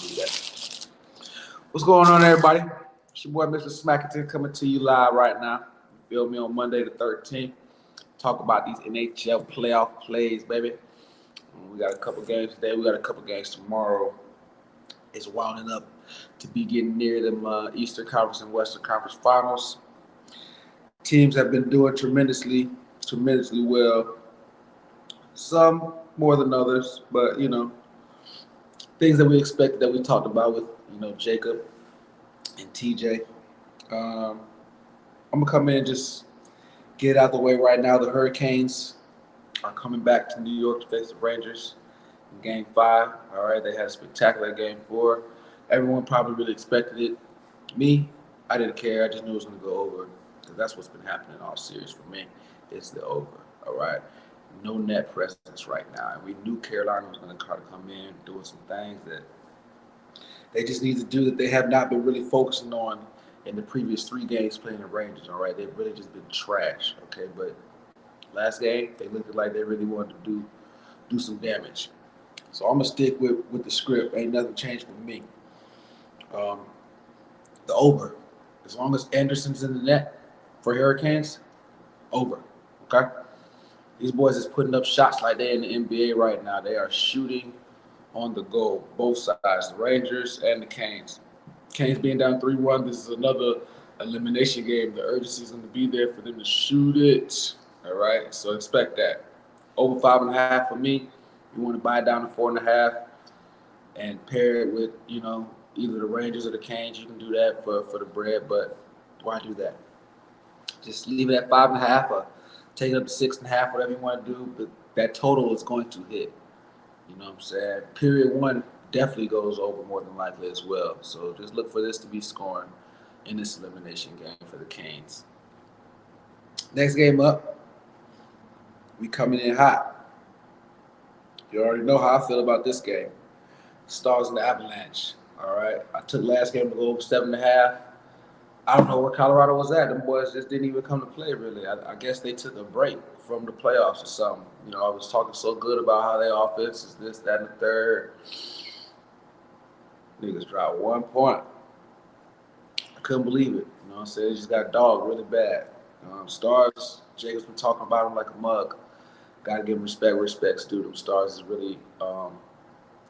do that. What's going on, everybody? It's your boy, Mr. Smackington, coming to you live right now. You feel me, on Monday the 13th. Talk about these NHL playoff plays, baby. We got a couple games today. We got a couple games tomorrow. It's winding up to be getting near them Eastern Conference and Western Conference finals. Teams have been doing tremendously well. Some more than others, but things that we expected, that we talked about with Jacob and TJ. I'm gonna come in and just get it out the way right now. The Hurricanes are coming back to New York to face the Rangers in Game 5. All right, they had a spectacular Game 4. Everyone probably really expected it. Me, I didn't care. I just knew it was going to go over, because that's what's been happening all series for me. It's the over. All right, no net presence right now, and we knew Carolina was going to try to come in doing some things that they just need to do that they have not been really focusing on in the previous 3 games playing the Rangers. All right, they've really just been trash. Okay, but last game they looked like they really wanted to do some damage. So I'm gonna stick with the script. Ain't nothing changed for me. The over, as long as Anderson's in the net for Hurricanes, over. Okay, these boys is putting up shots like they're in the NBA right now. They are shooting on the goal, both sides, the Rangers and the Canes. Canes being down 3-1, this is another elimination game. The urgency is going to be there for them to shoot it. All right, so expect that. Over 5.5 for me. You want to buy it down to 4.5 and pair it with, either the Rangers or the Canes. You can do that for the bread, but why do that? Just leave it at 5.5 or take it up to 6.5, whatever you want to do. But that total is going to hit. You know what I'm saying? Period 1 definitely goes over more than likely as well. So just look for this to be scoring in this elimination game for the Canes. Next game up, we coming in hot. You already know how I feel about this game. Stars and the Avalanche. All right. I took last game to go over 7.5. I don't know where Colorado was at. Them boys just didn't even come to play, really. I guess they took a break from the playoffs or something. I was talking so good about how their offense is this, that, and the third. Niggas dropped 1 point. I couldn't believe it. You know what I'm saying? They just got dogged really bad. Stars, Jacob's been talking about him like a mug. Got to give him respect. Respect's due. Them Stars is really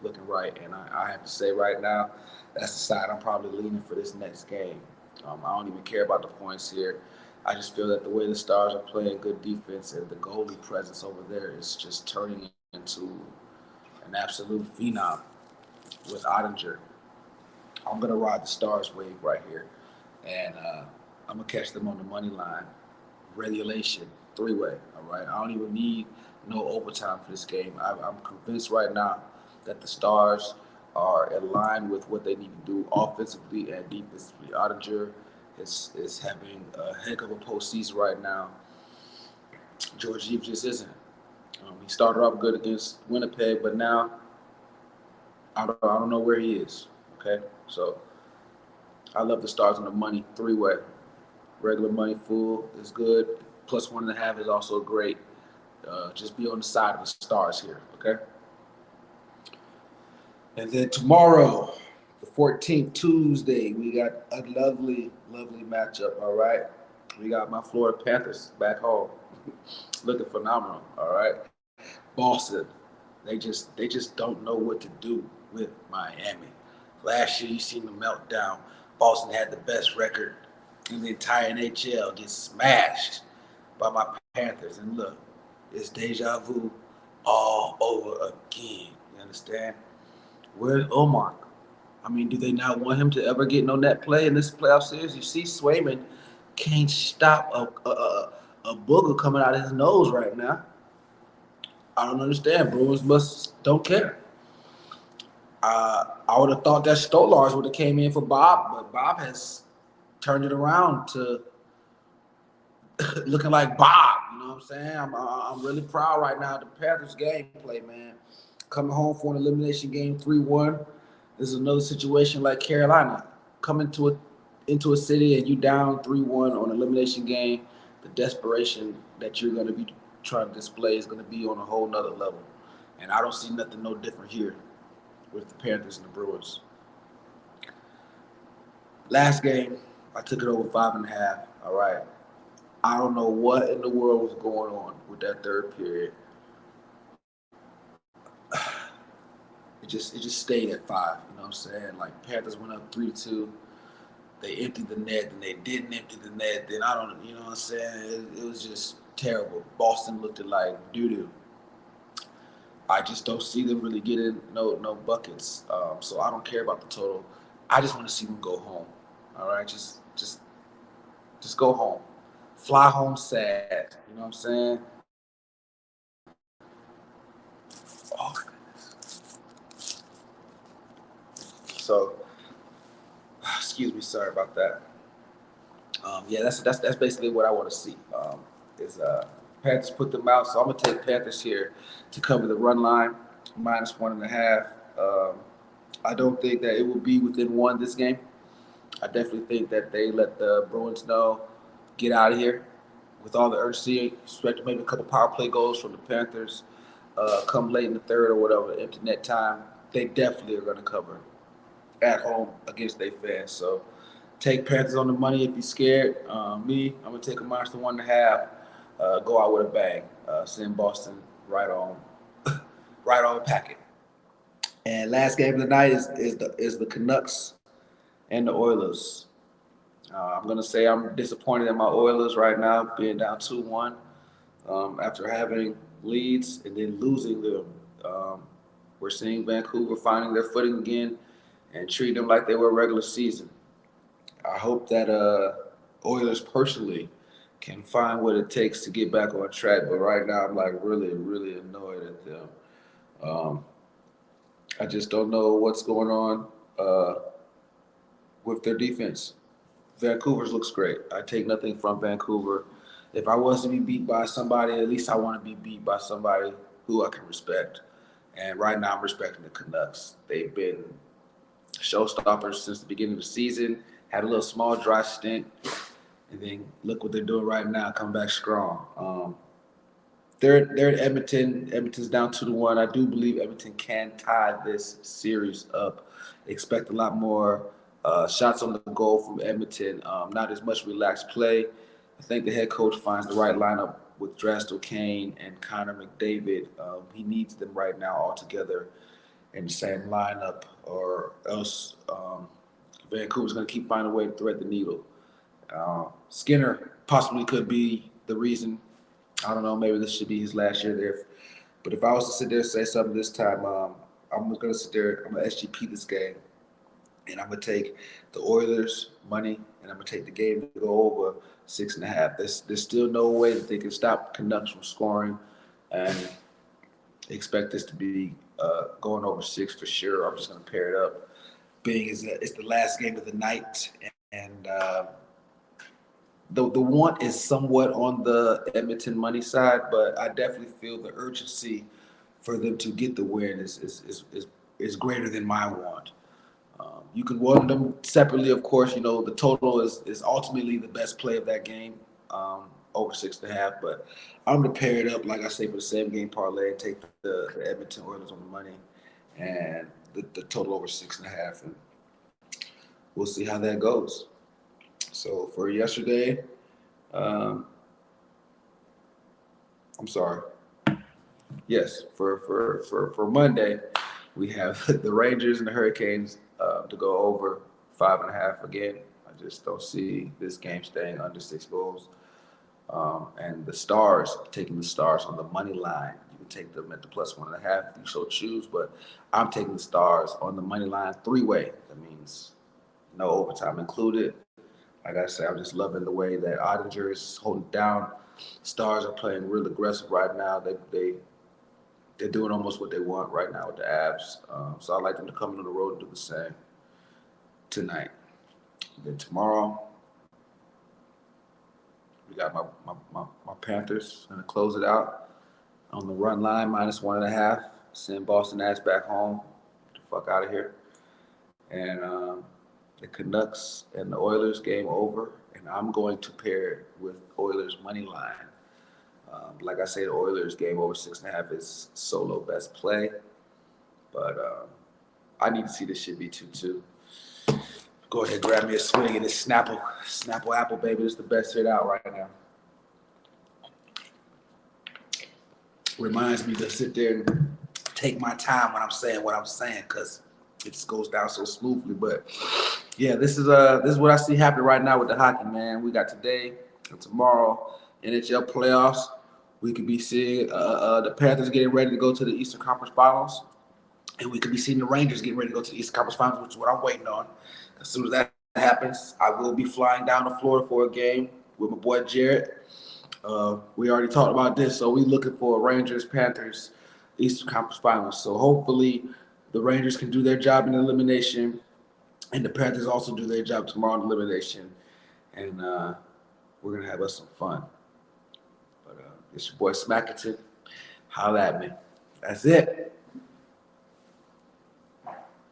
looking right. And I have to say right now, that's the side I'm probably leaning for this next game. I don't even care about the points here. I just feel that the way the Stars are playing good defense and the goalie presence over there is just turning into an absolute phenom with Ottinger. I'm going to ride the Stars wave right here. And I'm going to catch them on the money line. Regulation, 3-way, all right? I don't even need no overtime for this game. I'm convinced right now that the Stars are in line with what they need to do offensively and defensively. Ottinger is having a heck of a postseason right now. Georgiev just isn't. He started off good against Winnipeg, but now I don't know where he is. Okay, so I love the Stars on the money, 3-way. Regular money full is good. Plus 1.5 is also great. Just be on the side of the Stars here, okay? And then tomorrow, the 14th, Tuesday, we got a lovely, lovely matchup, all right? We got my Florida Panthers back home, looking phenomenal, all right? Boston, they just don't know what to do with Miami. Last year, you seen the meltdown. Boston had the best record in the entire NHL, get smashed by my Panthers. And look, it's deja vu all over again. You understand? Where's Omar? I mean, do they not want him to ever get no net play in this playoff series? You see, Swayman can't stop a booger coming out of his nose right now. I don't understand. Bruins don't care. I would have thought that Stolars would have came in for Bob, but Bob has turned it around to looking like Bob. You know what I'm saying? I'm really proud right now of the Panthers gameplay, man. Coming home for an elimination game 3-1. This is another situation like Carolina. Coming into a city and you down 3-1 on an elimination game, the desperation that you're going to be trying to display is going to be on a whole nother level. And I don't see nothing no different here with the Panthers and the Bruins. Last game, I took it over 5.5. All right. I don't know what in the world was going on with that third period. It just stayed at 5. You know what I'm saying? Like Panthers went up 3-2. They emptied the net, then they didn't empty the net. Then I don't, you know what I'm saying? It was just terrible. Boston looked like doo doo. I just don't see them really getting no buckets. So I don't care about the total. I just want to see them go home. All right, just go home. Fly home sad. You know what I'm saying? Oh, so excuse me, sorry about that. Yeah, that's basically what I want to see. Is Panthers put them out, so I'm gonna take Panthers here to cover the run line, -1.5. I don't think that it will be within one this game. I definitely think that they let the Bruins know get out of here with all the urgency. Expect maybe a couple power play goals from the Panthers. Come late in the third or whatever, empty net time. They definitely are going to cover at home against their fans. So take Panthers on the money if you're scared. I'm gonna take a -1.5. Go out with a bang. Send Boston right on, right on packet. And last game of the night is the Canucks and the Oilers. I'm gonna say I'm disappointed in my Oilers right now, being down 2-1 after having leads and then losing them. Um, we're seeing Vancouver finding their footing again and treating them like they were regular season. I hope that Oilers personally can find what it takes to get back on track. But right now, I'm like really, really annoyed at them. Um, I just don't know what's going on with their defense. Vancouver's looks great. I take nothing from Vancouver. If I was to be beat by somebody, at least I want to be beat by somebody who I can respect. And right now, I'm respecting the Canucks. They've been showstoppers since the beginning of the season. Had a little small dry stint, and then look what they're doing right now, coming back strong. They're at Edmonton. Edmonton's down 2-1. I do believe Edmonton can tie this series up. Expect a lot more shots on the goal from Edmonton. Not as much relaxed play. I think the head coach finds the right lineup with Drastel Kane and Connor McDavid. He needs them right now all together in the same lineup, or else Vancouver's going to keep finding a way to thread the needle. Skinner possibly could be the reason. I don't know. Maybe this should be his last year there. But if I was to sit there and say something this time, I'm going to sit there. I'm going to SGP this game, and I'm going to take the Oilers money, and I'm going to take the game to go over 6.5. There's still no way that they can stop Canucks from scoring, and expect this to be going over 6 for sure. I'm just going to pair it up. Being is that it's the last game of the night, and the want is somewhat on the Edmonton money side, but I definitely feel the urgency for them to get the win is greater than my want. You can want them separately, of course. You know the total is ultimately the best play of that game, over 6.5. But I'm gonna pair it up, like I say, for the same game parlay and take the Edmonton Oilers on the money and the total over 6.5, and we'll see how that goes. So for yesterday, um, I'm sorry. Yes, for Monday, we have the Rangers and the Hurricanes to go over 5.5 again. I just don't see this game staying under 6 goals. And the Stars, taking the Stars on the money line. You can take them at the +1.5 if you so choose, but I'm taking the Stars on the money line 3-way. That means no overtime included. Like I said, I'm just loving the way that Ottinger is holding down. Stars are playing real aggressive right now. They're doing almost what they want right now with the Avs. So I'd like them to come on the road and do the same tonight. Then tomorrow, we got my Panthers going to close it out on the run line, -1.5. Send Boston ass back home. Get the fuck out of here. And the Canucks and the Oilers game over. And I'm going to pair it with Oilers money line. Like I say, the Oilers game over 6.5 is solo best play. But I need to see this shit be 2-2. Go ahead, grab me a swing of this Snapple apple, baby. It's the best hit out right now. Reminds me to sit there and take my time when I'm saying what I'm saying, because it just goes down so smoothly. But yeah, this is what I see happening right now with the hockey, man. We got today and tomorrow NHL playoffs. We could be seeing the Panthers getting ready to go to the Eastern Conference Finals, and we could be seeing the Rangers getting ready to go to the Eastern Conference Finals, which is what I'm waiting on. As soon as that happens, I will be flying down to Florida for a game with my boy Jared. We already talked about this, so we're looking for Rangers, Panthers, Eastern Conference Finals. So hopefully the Rangers can do their job in elimination, and the Panthers also do their job tomorrow in elimination, and we're gonna have us some fun. But it's your boy Smackington. Holla at me. That's it.